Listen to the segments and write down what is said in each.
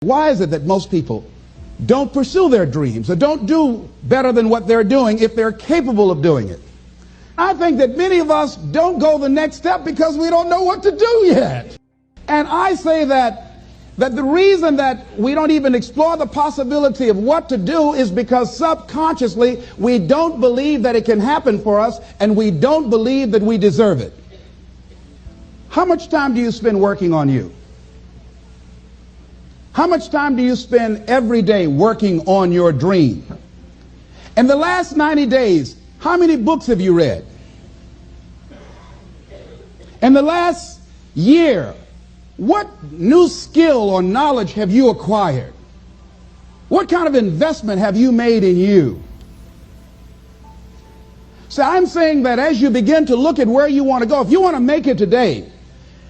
Why is it that most people don't pursue their dreams or don't do better than what they're doing if they're capable of doing it? I think that many of us don't go the next step because we don't know what to do yet. And I say that the reason that we don't even explore the possibility of what to do is because subconsciously we don't believe that it can happen for us, and we don't believe that we deserve it. How much time do you spend working on you? How much time do you spend every day working on your dream? In the last 90 days, how many books have you read? In the last year, what new skill or knowledge have you acquired? What kind of investment have you made in you? So I'm saying that as you begin to look at where you want to go, if you want to make it today,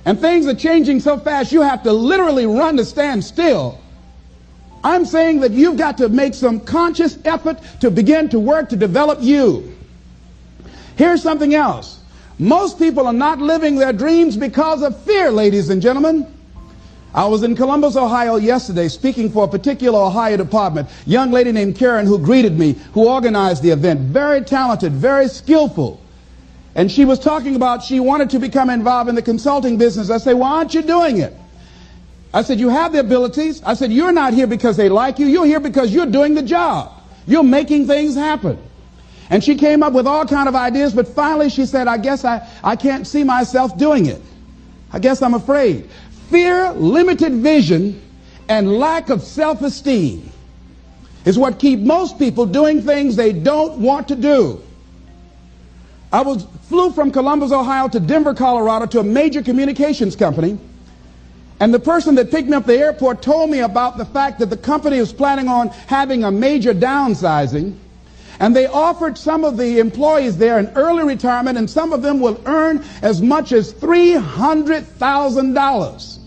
and things are changing so fast you have to literally run to stand still, I'm saying that you've got to make some conscious effort to begin to work to develop you. Here's something else. Most people are not living their dreams because of fear, ladies and gentlemen. I was in Columbus, Ohio yesterday speaking for a particular Ohio department. A young lady named Karen who greeted me, who organized the event, very talented, very skillful. And she was talking about she wanted to become involved in the consulting business. I said, why aren't you doing it? I said, you have the abilities. I said, you're not here because they like you. You're here because you're doing the job. You're making things happen. And she came up with all kinds of ideas, but finally she said, I guess I can't see myself doing it. I guess I'm afraid. Fear, limited vision, and lack of self-esteem is what keep most people doing things they don't want to do. I flew from Columbus, Ohio to Denver, Colorado to a major communications company. And the person that picked me up at the airport told me about the fact that the company was planning on having a major downsizing. And they offered some of the employees there an early retirement, and some of them will earn as much as $300,000.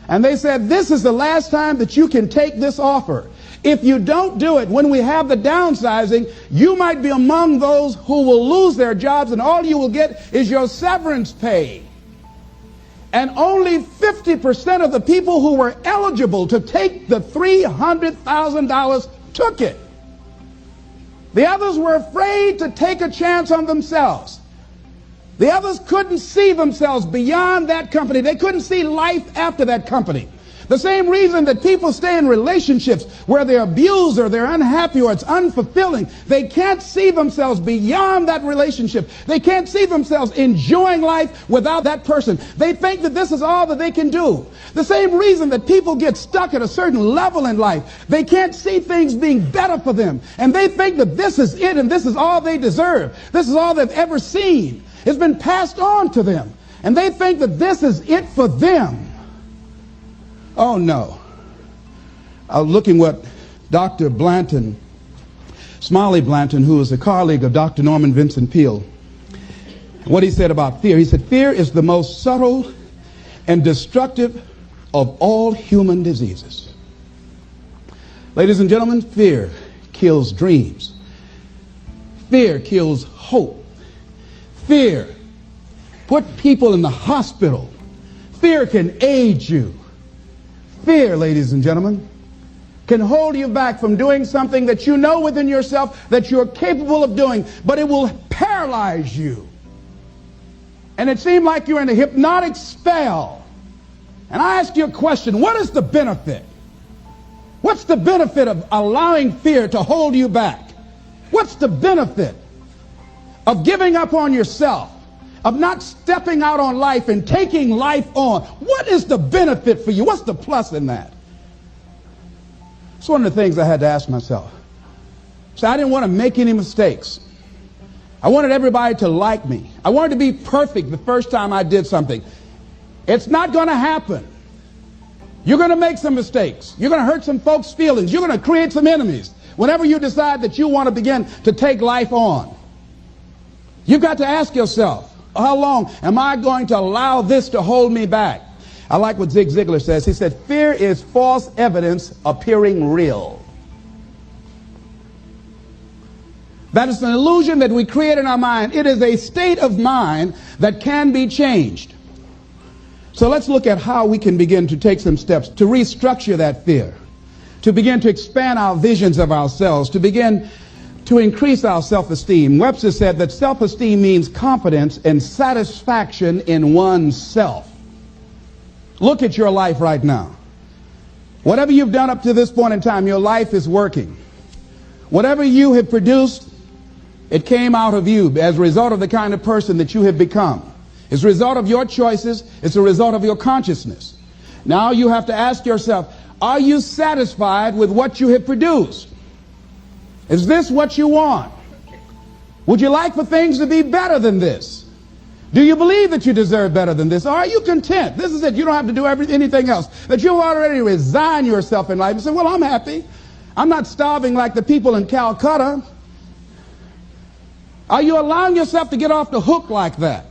And they said, this is the last time that you can take this offer. If you don't do it when we have the downsizing, you might be among those who will lose their jobs, and all you will get is your severance pay. And only 50% of the people who were eligible to take the $300,000 took it. The others were afraid to take a chance on themselves. The others couldn't see themselves beyond that company. They couldn't see life after that company. The same reason that people stay in relationships where they're abused or they're unhappy or it's unfulfilling. They can't see themselves beyond that relationship. They can't see themselves enjoying life without that person. They think that this is all that they can do. The same reason that people get stuck at a certain level in life. They can't see things being better for them. And they think that this is it and this is all they deserve. This is all they've ever seen. It's been passed on to them. And they think that this is it for them. Oh, no. I was looking what Dr. Blanton, Smiley Blanton, who is a colleague of Dr. Norman Vincent Peale, what he said about fear. He said, fear is the most subtle and destructive of all human diseases. Ladies and gentlemen, fear kills dreams. Fear kills hope. Fear put people in the hospital. Fear can age you. Fear, ladies and gentlemen, can hold you back from doing something that you know within yourself that you're capable of doing, but it will paralyze you. And it seems like you're in a hypnotic spell. And I ask you a question, what is the benefit? What's the benefit of allowing fear to hold you back? What's the benefit of giving up on yourself? Of not stepping out on life and taking life on? What is the benefit for you? What's the plus in that? It's one of the things I had to ask myself. So I didn't want to make any mistakes. I wanted everybody to like me. I wanted to be perfect the first time I did something. It's not going to happen. You're going to make some mistakes. You're going to hurt some folks' feelings. You're going to create some enemies whenever you decide that you want to begin to take life on. You've got to ask yourself, how long am I going to allow this to hold me back? I like what Zig Ziglar says. He said, fear is false evidence appearing real. That is an illusion that we create in our mind. It is a state of mind that can be changed. So let's look at how we can begin to take some steps to restructure that fear, to begin to expand our visions of ourselves, to begin to increase our self-esteem. Webster said that self-esteem means confidence and satisfaction in oneself. Look at your life right now. Whatever you've done up to this point in time, your life is working. Whatever you have produced, it came out of you as a result of the kind of person that you have become. It's a result of your choices. It's a result of your consciousness. Now you have to ask yourself, are you satisfied with what you have produced? Is this what you want? Would you like for things to be better than this? Do you believe that you deserve better than this? Or are you content? This is it. You don't have to do anything else. That you've already resigned yourself in life and say, well, I'm happy. I'm not starving like the people in Calcutta. Are you allowing yourself to get off the hook like that?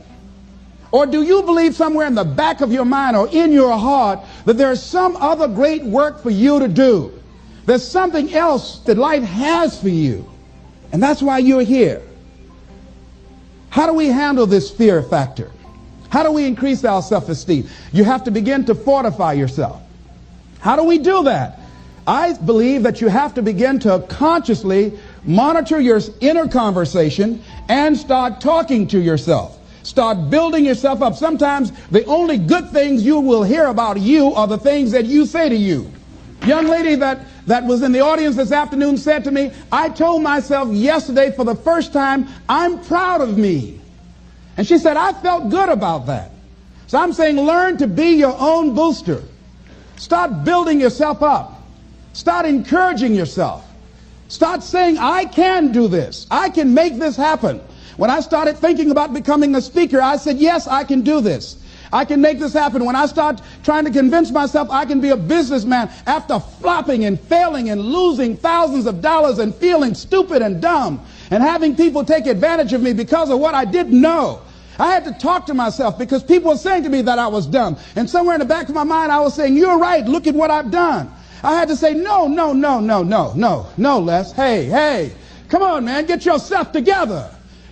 Or do you believe somewhere in the back of your mind or in your heart that there's some other great work for you to do? There's something else that life has for you. And that's why you're here. How do we handle this fear factor? How do we increase our self-esteem? You have to begin to fortify yourself. How do we do that? I believe that you have to begin to consciously monitor your inner conversation and start talking to yourself. Start building yourself up. Sometimes the only good things you will hear about you are the things that you say to you. Young lady that was in the audience this afternoon said to me, I told myself yesterday for the first time, I'm proud of me. And she said, I felt good about that. So I'm saying learn to be your own booster. Start building yourself up. Start encouraging yourself. Start saying, I can do this. I can make this happen. When I started thinking about becoming a speaker, I said, yes, I can do this. I can make this happen. When I start trying to convince myself I can be a businessman after flopping and failing and losing thousands of dollars and feeling stupid and dumb and having people take advantage of me because of what I didn't know. I had to talk to myself because people were saying to me that I was dumb. And somewhere in the back of my mind, I was saying, you're right. Look at what I've done. I had to say, no, Les. Hey, come on, man. Get yourself together.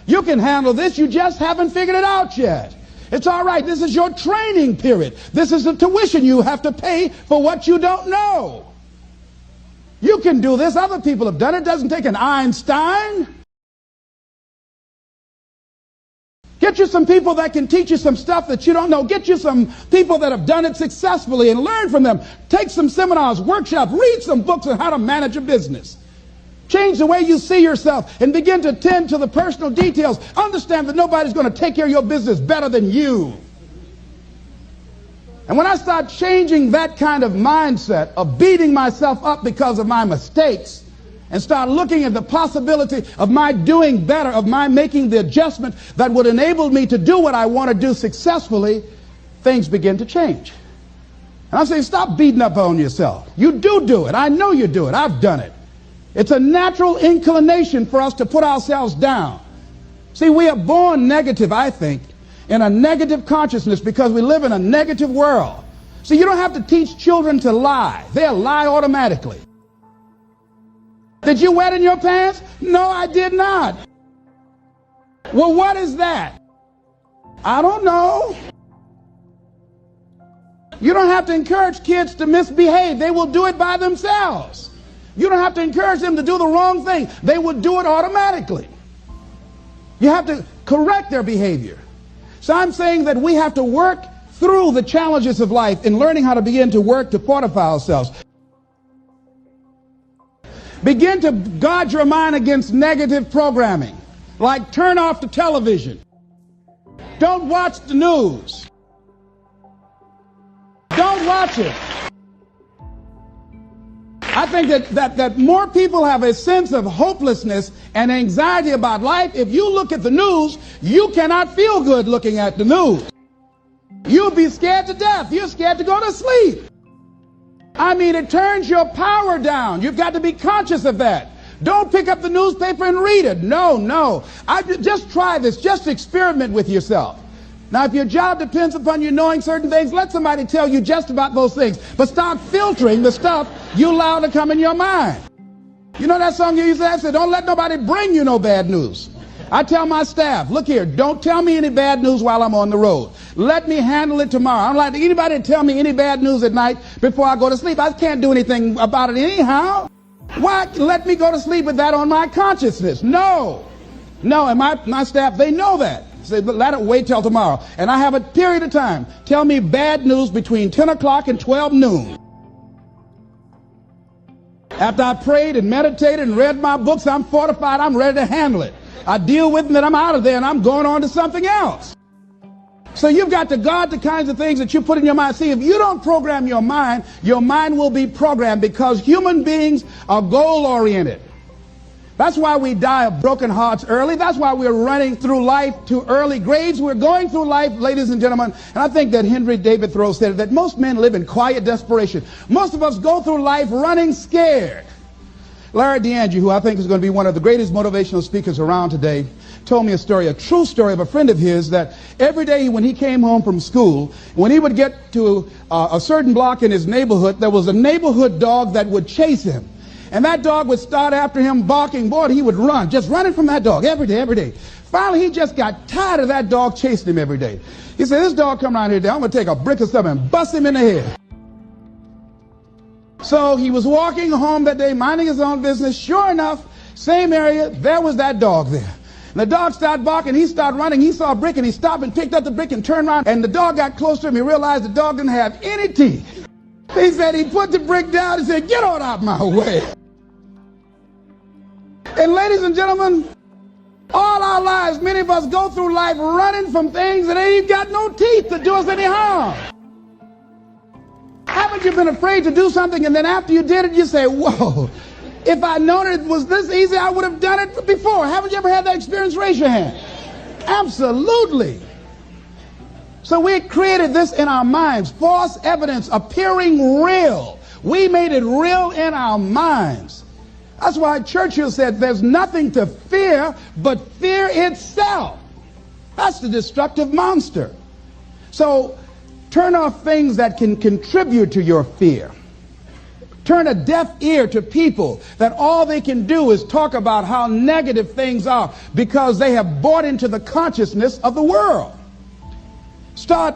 You can handle this. You just haven't figured it out yet. It's all right. This is your training period. This is the tuition you have to pay for what you don't know. You can do this. Other people have done it. It doesn't take an Einstein. Get you some people that can teach you some stuff that you don't know. Get you some people that have done it successfully and learn from them. Take some seminars, workshops, read some books on how to manage a business. Change the way you see yourself and begin to tend to the personal details. Understand that nobody's going to take care of your business better than you. And when I start changing that kind of mindset of beating myself up because of my mistakes and start looking at the possibility of my doing better, of my making the adjustment that would enable me to do what I want to do successfully, things begin to change. And I'm saying, stop beating up on yourself. You do it. I know you do it. I've done it. It's a natural inclination for us to put ourselves down. See, we are born negative, I think, in a negative consciousness because we live in a negative world. See, you don't have to teach children to lie. They'll lie automatically. Did you wet in your pants? No, I did not. Well, what is that? I don't know. You don't have to encourage kids to misbehave. They will do it by themselves. You don't have to encourage them to do the wrong thing. They will do it automatically. You have to correct their behavior. So I'm saying that we have to work through the challenges of life in learning how to begin to work to fortify ourselves. Begin to guard your mind against negative programming, like turn off the television. Don't watch the news. Don't watch it. I think that more people have a sense of hopelessness and anxiety about life. If you look at the news, you cannot feel good looking at the news. You'll be scared to death. You're scared to go to sleep. I mean, it turns your power down. You've got to be conscious of that. Don't pick up the newspaper and read it. No. Just try this. Just experiment with yourself. Now, if your job depends upon you knowing certain things, let somebody tell you just about those things. But start filtering the stuff you allow to come in your mind. You know that song you used to have? Say, don't let nobody bring you no bad news. I tell my staff, look here, don't tell me any bad news while I'm on the road. Let me handle it tomorrow. I don't like anybody to tell me any bad news at night before I go to sleep. I can't do anything about it anyhow. Why let me go to sleep with that on my consciousness? No. No, and my staff, they know that. Say, let it wait till tomorrow. And I have a period of time. Tell me bad news between 10 o'clock and 12 noon. After I prayed and meditated and read my books, I'm fortified, I'm ready to handle it. I deal with them, and I'm out of there, and I'm going on to something else. So you've got to guard the kinds of things that you put in your mind. See, if you don't program your mind will be programmed, because human beings are goal-oriented. That's why we die of broken hearts early. That's why we're running through life to early graves. We're going through life, ladies and gentlemen. And I think that Henry David Thoreau said that most men live in quiet desperation. Most of us go through life running scared. Larry DeAndre, who I think is going to be one of the greatest motivational speakers around today, told me a true story of a friend of his, that every day when he came home from school, when he would get to a certain block in his neighborhood, there was a neighborhood dog that would chase him. And that dog would start after him barking. Boy, he would run, just running from that dog every day. Finally, he just got tired of that dog chasing him every day. He said, this dog come around here today, I'm going to take a brick or something and bust him in the head. So he was walking home that day, minding his own business. Sure enough, same area, there was that dog there. And the dog started barking, he started running, he saw a brick, and he stopped and picked up the brick and turned around. And the dog got close to him, he realized the dog didn't have any teeth. He said he put the brick down and said, get on out my way. And ladies and gentlemen, all our lives, many of us go through life running from things that ain't got no teeth to do us any harm. Haven't you been afraid to do something, and then after you did it, you say, whoa, if I'd known it was this easy, I would have done it before. Haven't you ever had that experience? Raise your hand. Absolutely. So we created this in our minds, false evidence appearing real. We made it real in our minds. That's why Churchill said there's nothing to fear but fear itself. That's the destructive monster. So turn off things that can contribute to your fear. Turn a deaf ear to people that all they can do is talk about how negative things are, because they have bought into the consciousness of the world. Start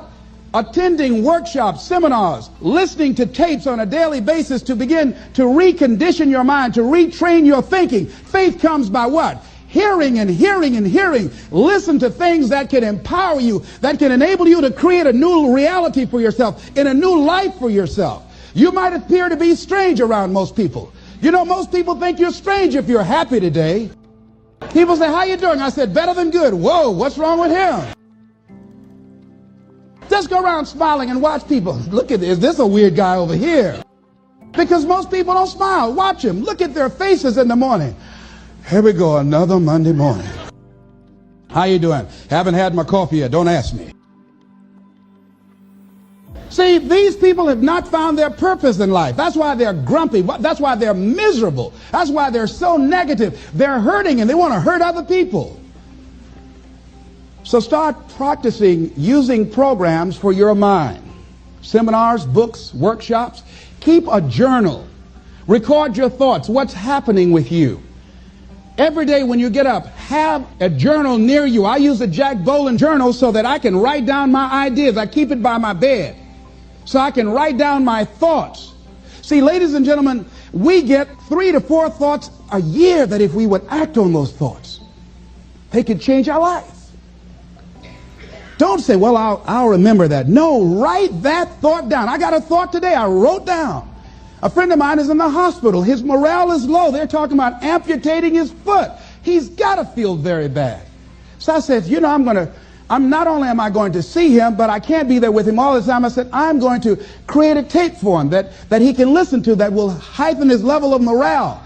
attending workshops, seminars, listening to tapes on a daily basis to begin to recondition your mind, to retrain your thinking. Faith comes by what? Hearing and hearing and hearing. Listen to things that can empower you, that can enable you to create a new reality for yourself, in a new life for yourself. You might appear to be strange around most people. You know, most people think you're strange if you're happy today. People say, how you doing? I said, better than good. Whoa, what's wrong with him? Just go around smiling and watch people. Look at this. Is this a weird guy over here? Because most people don't smile. Watch them. Look at their faces in the morning. Here we go, another Monday morning. How you doing? Haven't had my coffee yet. Don't ask me. See, these people have not found their purpose in life. That's why they're grumpy. That's why they're miserable. That's why they're so negative. They're hurting and they want to hurt other people. So start practicing using programs for your mind. Seminars, books, workshops. Keep a journal. Record your thoughts. What's happening with you? Every day when you get up, have a journal near you. I use a Jack Boland journal so that I can write down my ideas. I keep it by my bed so I can write down my thoughts. See, ladies and gentlemen, we get 3 to 4 thoughts a year that if we would act on those thoughts, they could change our life. Don't say, well, I'll remember that. No, write that thought down. I got a thought today I wrote down. A friend of mine is in the hospital. His morale is low. They're talking about amputating his foot. He's got to feel very bad. So I said, you know, not only am I going to see him, but I can't be there with him all the time. I said, I'm going to create a tape for him that he can listen to that will heighten his level of morale.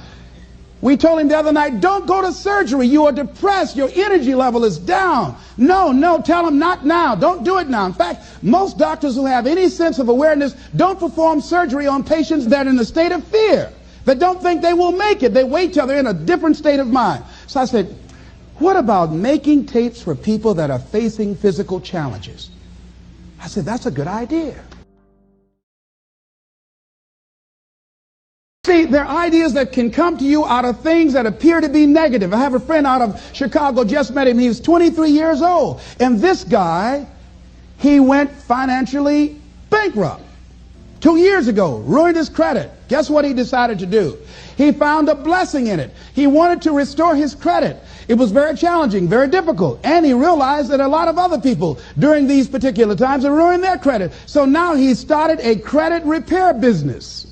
We told him the other night, don't go to surgery. You are depressed. Your energy level is down. No, tell him not now. Don't do it now. In fact, most doctors who have any sense of awareness don't perform surgery on patients that are in a state of fear, that don't think they will make it. They wait till they're in a different state of mind. So I said, what about making tapes for people that are facing physical challenges? I said, that's a good idea. See, there are ideas that can come to you out of things that appear to be negative. I have a friend out of Chicago, just met him. He's 23 years old. And this guy he went financially bankrupt. 2 years ago, ruined his credit. Guess what he decided to do? He found a blessing in it. He wanted to restore his credit. It was very challenging, very difficult. And he realized that a lot of other people during these particular times have ruined their credit. So now he started a credit repair business.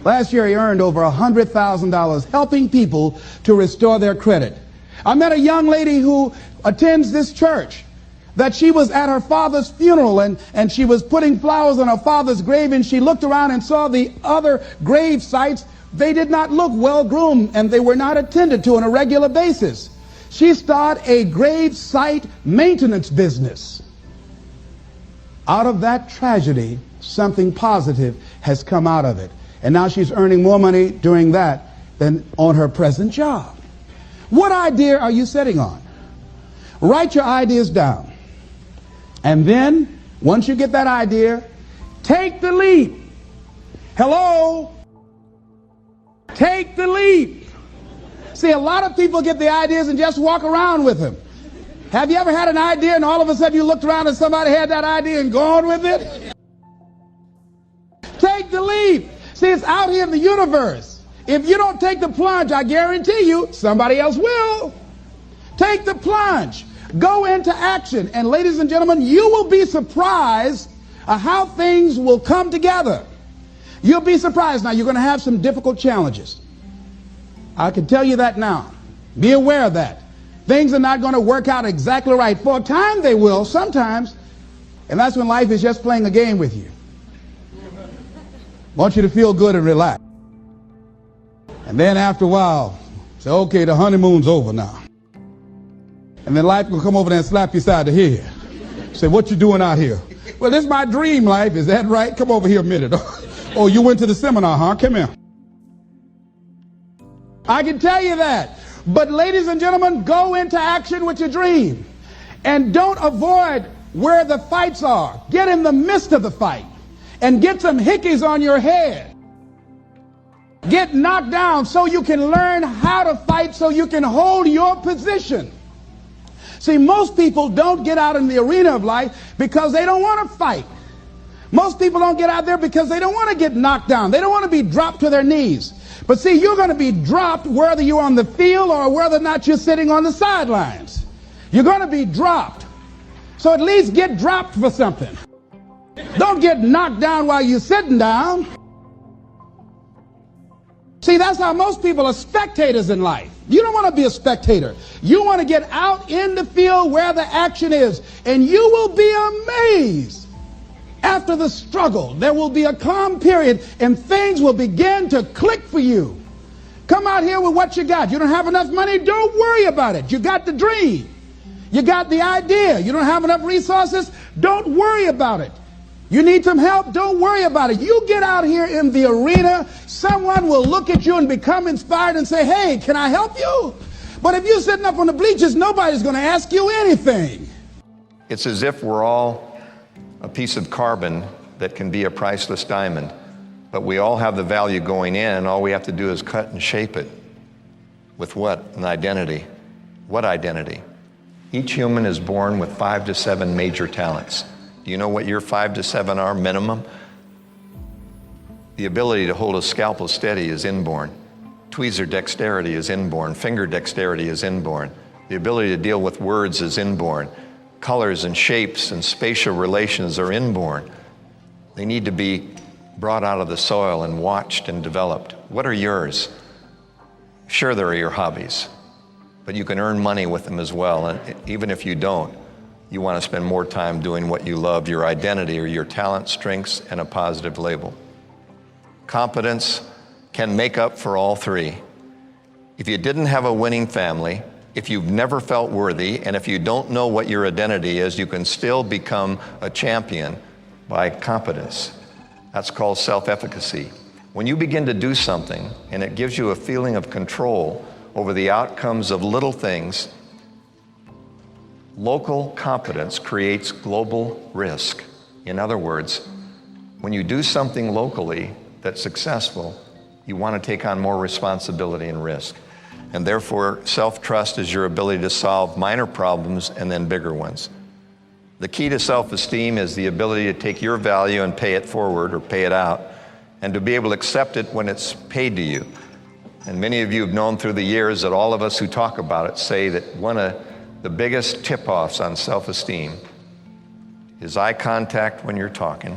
Last year he earned over $100,000 helping people to restore their credit. I met a young lady who attends this church, that she was at her father's funeral and she was putting flowers on her father's grave, and she looked around and saw the other grave sites. They did not look well groomed and they were not attended to on a regular basis. She started a grave site maintenance business. Out of that tragedy, something positive has come out of it. And now she's earning more money doing that than on her present job. What idea are you sitting on? Write your ideas down. And then, once you get that idea, take the leap. Hello? Take the leap. See, a lot of people get the ideas and just walk around with them. Have you ever had an idea and all of a sudden you looked around and somebody had that idea and gone with it? Take the leap. See, it's out here in the universe. If you don't take the plunge, I guarantee you, somebody else will. Take the plunge. Go into action. And ladies and gentlemen, you will be surprised at how things will come together. You'll be surprised. Now, you're going to have some difficult challenges. I can tell you that now. Be aware of that. Things are not going to work out exactly right. For a time they will, sometimes. And that's when life is just playing a game with you. I want you to feel good and relax. And then after a while, say, okay, the honeymoon's over now. And then life will come over there and slap you side the head. Say, what you doing out here? Well, this is my dream life. Is that right? Come over here a minute. Oh, you went to the seminar, huh? Come here. I can tell you that. But ladies and gentlemen, go into action with your dream. And don't avoid where the fights are. Get in the midst of the fight. And get some hickeys on your head. Get knocked down so you can learn how to fight, so you can hold your position. See, most people don't get out in the arena of life because they don't want to fight. Most people don't get out there because they don't want to get knocked down. They don't want to be dropped to their knees. But see, you're going to be dropped whether you're on the field or whether or not you're sitting on the sidelines. You're going to be dropped. So at least get dropped for something. Don't get knocked down while you're sitting down. See, that's how most people are spectators in life. You don't want to be a spectator. You want to get out in the field where the action is. And you will be amazed. After the struggle, there will be a calm period and things will begin to click for you. Come out here with what you got. You don't have enough money? Don't worry about it. You got the dream. You got the idea. You don't have enough resources? Don't worry about it. You need some help? Don't worry about it. You get out here in the arena, someone will look at you and become inspired and say, hey, can I help you? But if you're sitting up on the bleachers, nobody's going to ask you anything. It's as if we're all a piece of carbon that can be a priceless diamond, but we all have the value going in. All we have to do is cut and shape it. With what? An identity. What identity? Each human is born with 5 to 7 major talents. Do you know what your 5 to 7 are minimum? The ability to hold a scalpel steady is inborn. Tweezer dexterity is inborn. Finger dexterity is inborn. The ability to deal with words is inborn. Colors and shapes and spatial relations are inborn. They need to be brought out of the soil and watched and developed. What are yours? Sure, there are your hobbies, but you can earn money with them as well. And even if you don't, you want to spend more time doing what you love, your identity or your talent, strengths, and a positive label. Competence can make up for all three. If you didn't have a winning family, if you've never felt worthy, and if you don't know what your identity is, you can still become a champion by competence. That's called self-efficacy. When you begin to do something and it gives you a feeling of control over the outcomes of little things, local competence creates global risk. In other words, when you do something locally that's successful, you want to take on more responsibility and risk. And therefore, self-trust is your ability to solve minor problems and then bigger ones. The key to self-esteem is the ability to take your value and pay it forward or pay it out, and to be able to accept it when it's paid to you. And many of you have known through the years that all of us who talk about it say that one of the biggest tip-offs on self-esteem is eye contact when you're talking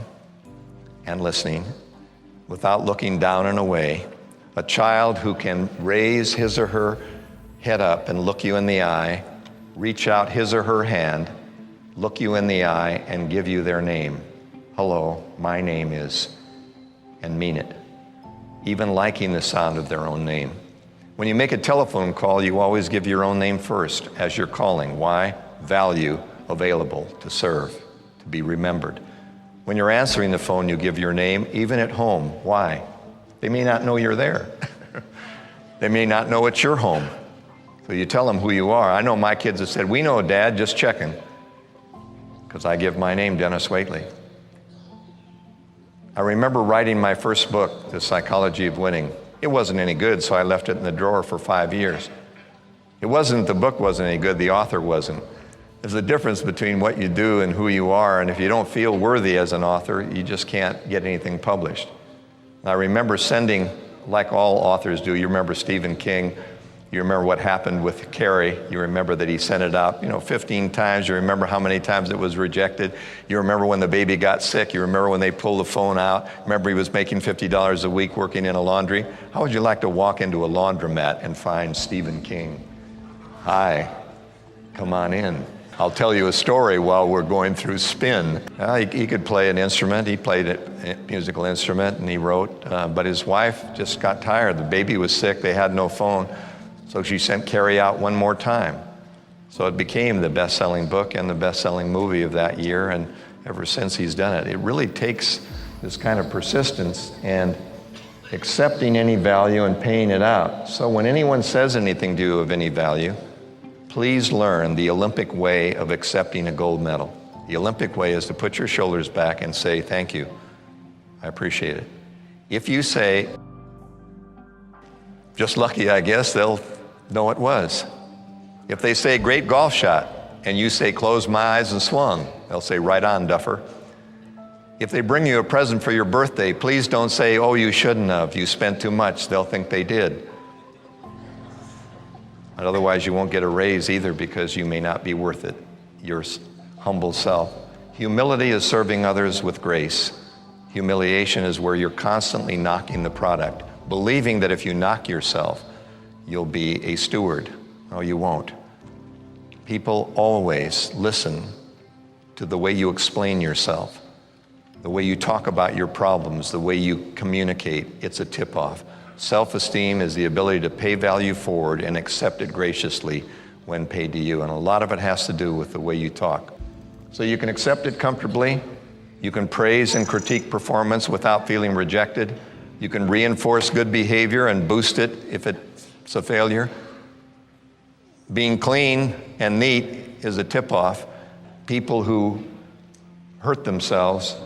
and listening without looking down and away. A child who can raise his or her head up and look you in the eye, reach out his or her hand, look you in the eye, and give you their name. Hello, my name is, and mean it. Even liking the sound of their own name. When you make a telephone call, you always give your own name first as you're calling. Why? Value, available, to serve, to be remembered. When you're answering the phone, you give your name, even at home. Why? They may not know you're there. They may not know it's your home. So you tell them who you are. I know my kids have said, "We know, Dad, just checking." Because I give my name, Dennis Waitley. I remember writing my first book, The Psychology of Winning. It wasn't any good, so I left it in the drawer for 5 years. It wasn't the book wasn't any good, the author wasn't. There's a difference between what you do and who you are, and if you don't feel worthy as an author, you just can't get anything published. And I remember sending, like all authors do, you remember Stephen King, you remember what happened with Carrie, you remember that he sent it out, 15 times, you remember how many times it was rejected, you remember when the baby got sick, you remember when they pulled the phone out, remember he was making $50 a week working in a laundry. How would you like to walk into a laundromat and find Stephen King? Hi, come on in. I'll tell you a story while we're going through Spin. He could play an instrument. He played a musical instrument and he wrote, but his wife just got tired. The baby was sick. They had no phone. So she sent Carrie out one more time. So it became the best-selling book and the best-selling movie of that year, and ever since he's done it. It really takes this kind of persistence and accepting any value and paying it out. So when anyone says anything to you of any value, please learn the Olympic way of accepting a gold medal. The Olympic way is to put your shoulders back and say, "Thank you, I appreciate it." If you say, "Just lucky, I guess," they'll know it was. If they say, "Great golf shot," and you say, "Close my eyes and swung," they'll say, "Right on, duffer." If they bring you a present for your birthday, please don't say, "Oh, you shouldn't have, you spent too much." They'll think they did. And otherwise you won't get a raise either, because you may not be worth it, your humble self. Humility is serving others with grace. Humiliation is where you're constantly knocking the product, believing that if you knock yourself, you'll be a steward. No, you won't. People always listen to the way you explain yourself, the way you talk about your problems, the way you communicate. It's a tip-off. Self-esteem is the ability to pay value forward and accept it graciously when paid to you. And a lot of it has to do with the way you talk. So you can accept it comfortably. You can praise and critique performance without feeling rejected. You can reinforce good behavior and boost it if it's a failure. Being clean and neat is a tip-off. People who hurt themselves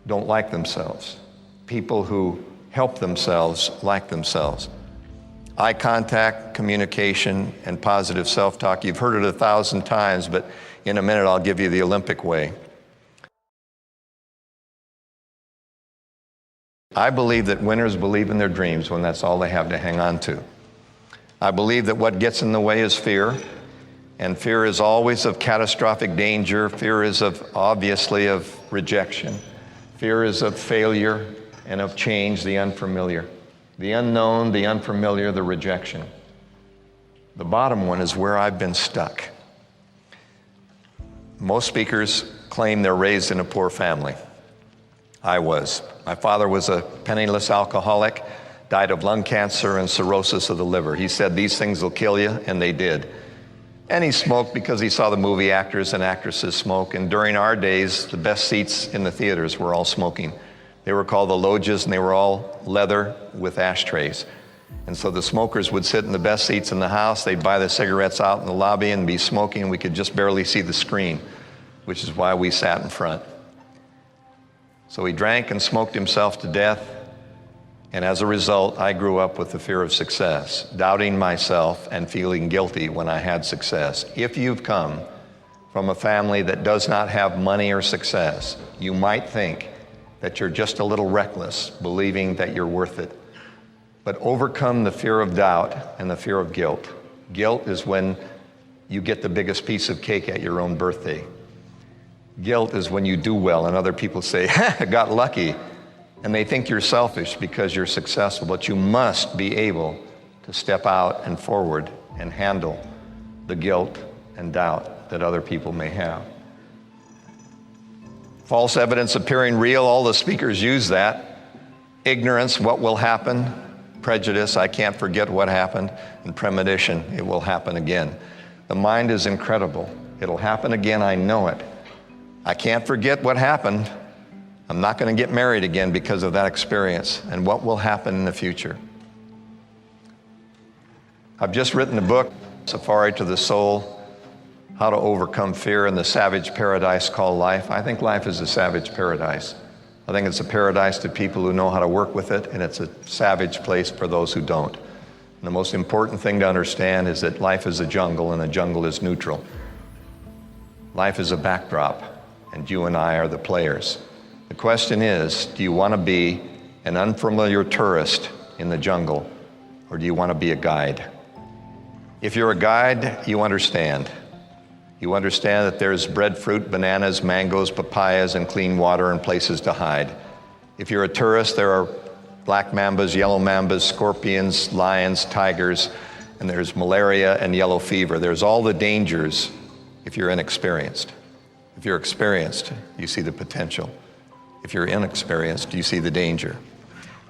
don't like themselves. People who help themselves like themselves. Eye contact, communication, and positive self-talk. You've heard it 1,000 times, but in a minute I'll give you the Olympic way. I believe that winners believe in their dreams when that's all they have to hang on to. I believe that what gets in the way is fear, and fear is always of catastrophic danger. Fear is obviously of rejection. Fear is of failure and of change, the unfamiliar. The unknown, the unfamiliar, the rejection. The bottom one is where I've been stuck. Most speakers claim they're raised in a poor family. I was. My father was a penniless alcoholic, died of lung cancer and cirrhosis of the liver. He said, "These things will kill you," and they did. And he smoked because he saw the movie actors and actresses smoke. And during our days, the best seats in the theaters were all smoking. They were called the loggias, and they were all leather with ashtrays. And so the smokers would sit in the best seats in the house. They'd buy the cigarettes out in the lobby and be smoking. We could just barely see the screen, which is why we sat in front. So he drank and smoked himself to death. And as a result, I grew up with the fear of success, doubting myself and feeling guilty when I had success. If you've come from a family that does not have money or success, you might think that you're just a little reckless, believing that you're worth it. But overcome the fear of doubt and the fear of guilt. Guilt is when you get the biggest piece of cake at your own birthday. Guilt is when you do well and other people say, I got lucky. And they think you're selfish because you're successful, but you must be able to step out and forward and handle the guilt and doubt that other people may have. False evidence appearing real, all the speakers use that. Ignorance, what will happen? Prejudice, I can't forget what happened. And premonition, it will happen again. The mind is incredible. It'll happen again, I know it. I can't forget what happened. I'm not going to get married again because of that experience. And what will happen in the future? I've just written a book, Safari to the Soul, How to Overcome Fear in the Savage Paradise Called Life. I think life is a savage paradise. I think it's a paradise to people who know how to work with it, and it's a savage place for those who don't. And the most important thing to understand is that life is a jungle, and a jungle is neutral. Life is a backdrop, and you and I are the players. The question is, do you want to be an unfamiliar tourist in the jungle, or do you want to be a guide? If you're a guide, you understand. You understand that there's breadfruit, bananas, mangoes, papayas, and clean water and places to hide. If you're a tourist, there are black mambas, yellow mambas, scorpions, lions, tigers, and there's malaria and yellow fever. There's all the dangers if you're inexperienced. If you're experienced, you see the potential. If you're inexperienced, you see the danger.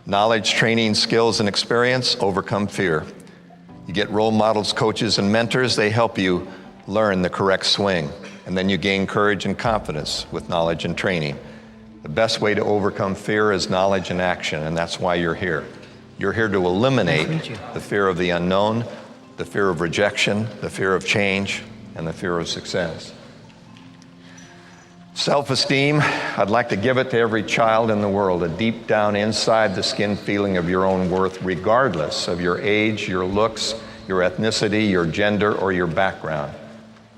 Knowledge, training, skills, and experience overcome fear. You get role models, coaches, and mentors. They help you learn the correct swing. And then you gain courage and confidence with knowledge and training. The best way to overcome fear is knowledge and action, and that's why you're here. You're here to eliminate the fear of the unknown, the fear of rejection, the fear of change, and the fear of success. Self-esteem, I'd like to give it to every child in the world, a deep down inside the skin feeling of your own worth, regardless of your age, your looks, your ethnicity, your gender, or your background.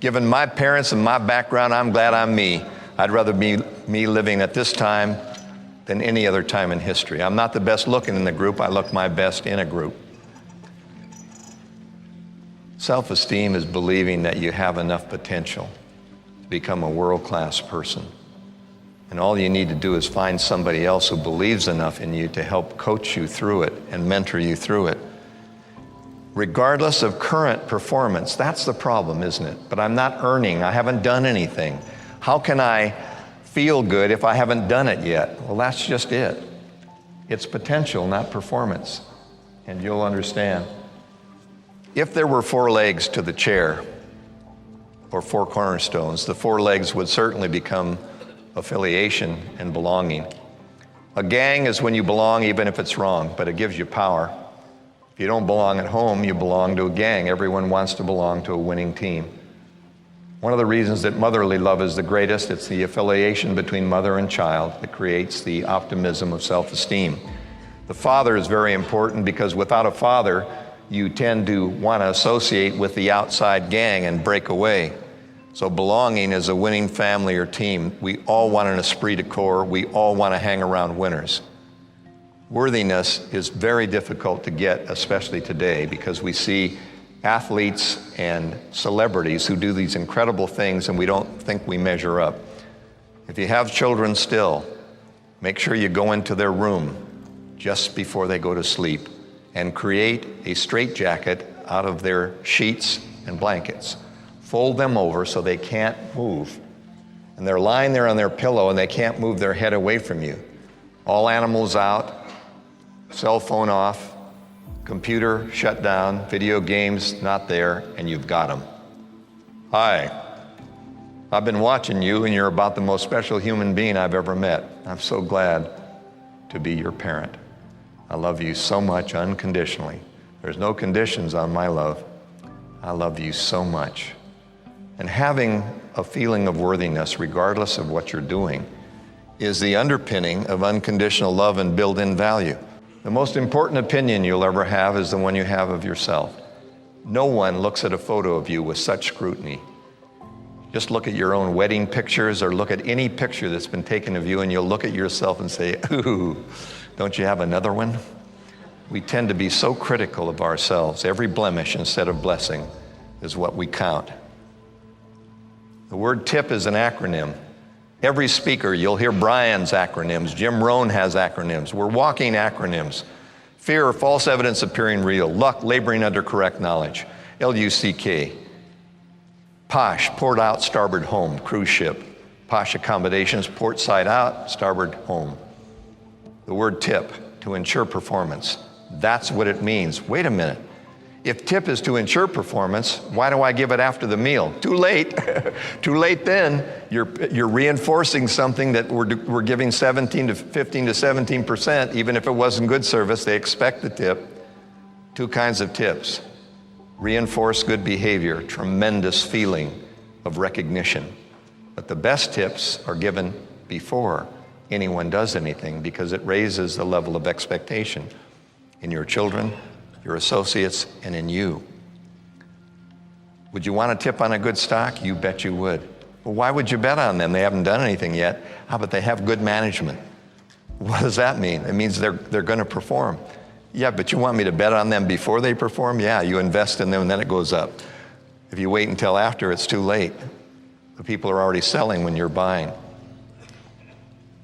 Given my parents and my background, I'm glad I'm me. I'd rather be me living at this time than any other time in history. I'm not the best looking in the group, I look my best in a group. Self-esteem is believing that you have enough potential to become a world-class person. And all you need to do is find somebody else who believes enough in you to help coach you through it and mentor you through it. Regardless of current performance, that's the problem, isn't it? But I'm not earning, I haven't done anything. How can I feel good if I haven't done it yet? Well, that's just it. It's potential, not performance. And you'll understand. If there were 4 legs to the chair, or 4 cornerstones, the 4 legs would certainly become affiliation and belonging. A gang is when you belong even if it's wrong, but it gives you power. If you don't belong at home, you belong to a gang. Everyone wants to belong to a winning team. One of the reasons that motherly love is the greatest, it's the affiliation between mother and child that creates the optimism of self-esteem. The father is very important because without a father, you tend to want to associate with the outside gang and break away. So belonging is a winning family or team. We all want an esprit de corps. We all want to hang around winners. Worthiness is very difficult to get, especially today, because we see athletes and celebrities who do these incredible things and we don't think we measure up. If you have children still, make sure you go into their room just before they go to sleep and create a straitjacket out of their sheets and blankets. Fold them over so they can't move. And they're lying there on their pillow and they can't move their head away from you. All animals out, cell phone off, computer shut down, video games not there, and you've got them. Hi, I've been watching you and you're about the most special human being I've ever met. I'm so glad to be your parent. I love you so much unconditionally. There's no conditions on my love. I love you so much. And having a feeling of worthiness, regardless of what you're doing, is the underpinning of unconditional love and built-in value. The most important opinion you'll ever have is the one you have of yourself. No one looks at a photo of you with such scrutiny. Just look at your own wedding pictures or look at any picture that's been taken of you and you'll look at yourself and say, ooh, don't you have another one? We tend to be so critical of ourselves. Every blemish instead of blessing is what we count. The word TIP is an acronym. Every speaker, you'll hear Brian's acronyms. Jim Rohn has acronyms. We're walking acronyms. Fear, false evidence appearing real. Luck, laboring under correct knowledge. LUCK. POSH, port out, starboard home, cruise ship. POSH accommodations, port side out, starboard home. The word TIP, to ensure performance. That's what it means. Wait a minute. If TIP is to ensure performance, why do I give it after the meal? Too late. Too late then. You're reinforcing something that we're giving 15 to 17%, even if it wasn't good service, they expect the tip. Two kinds of tips. Reinforce good behavior, tremendous feeling of recognition. But the best tips are given before anyone does anything because it raises the level of expectation in your children, your associates, and in you. Would you want a tip on a good stock? You bet you would. Well, why would you bet on them? They haven't done anything yet. How about they have good management? What does that mean? It means they're going to perform. Yeah, but you want me to bet on them before they perform? Yeah, you invest in them and then it goes up. If you wait until after, it's too late. The people are already selling when you're buying.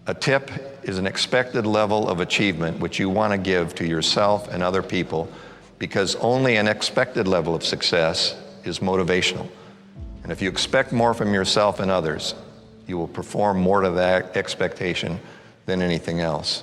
A tip is an expected level of achievement which you want to give to yourself and other people because only an expected level of success is motivational. And if you expect more from yourself and others, you will perform more to that expectation than anything else.